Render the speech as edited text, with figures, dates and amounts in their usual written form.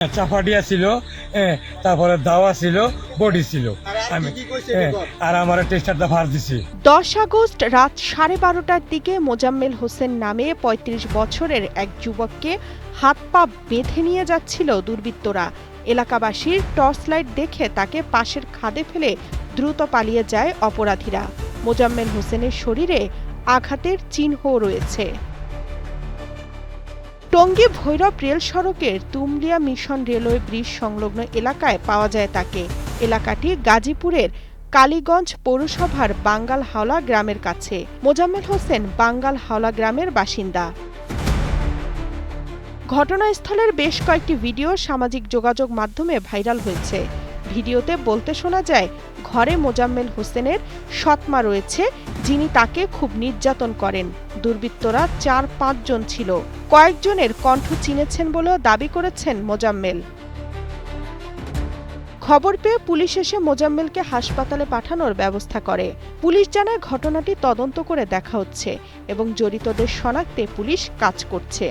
চাপাটিয়া ছিল, তারপরে দাওয়া ছিল, বডি ছিল, আর আমার টেস্টারটা ফার দিছি। 10 আগস্ট রাত 12:30টার দিকে মোজাম্মেল হোসেন নামে ৩৫ বছরের এক যুবককে হাত পা বেঁধে নিয়ে যাচ্ছিল দুর্বৃত্তরা। এলাকাবাসীর টর্চ লাইট দেখে তাকে পাশের খাদে ফেলে দ্রুত পালিয়ে যায় অপরাধীরা। মোজাম্মেল হোসেনের শরীরে আঘাতের চিহ্নও রয়েছে। টঙ্গী ভৈরব রেল সড়কের তুমলিয়া মিশন রেলওয়ে ব্রিজ সংলগ্ন এলাকায় পাওয়া যায় তাকে। এলাকাটি গাজীপুরের কালীগঞ্জ পৌরসভার বাঙ্গাল হাওলা গ্রামের কাছে। মোজাম্মেল হোসেন বাঙ্গাল হাওলা গ্রামের বাসিন্দা। ঘটনাস্থলের বেশ কয়েকটি ভিডিও সামাজিক যোগাযোগ মাধ্যমে ভাইরাল হয়েছে। ভিডিওতে বলতে শোনা যায়, ঘরে মোজাম্মেল হোসেনের সৎমা রয়েছে, যিনি তাকে খুব নির্যাতন করেন। দুর্বৃত্তরা 4-5 জন ছিল। কয়েকজনের কণ্ঠ চিনেছেন বলেও দাবি করেছেন মোজাম্মেল। খবর পেয়ে পুলিশ এসে মোজাম্মেলকে হাসপাতালে পাঠানোর ব্যবস্থা করে। পুলিশ জানায়, ঘটনাটি তদন্ত করে দেখা হচ্ছে এবং জড়িতদের শনাক্তে পুলিশ কাজ করছে।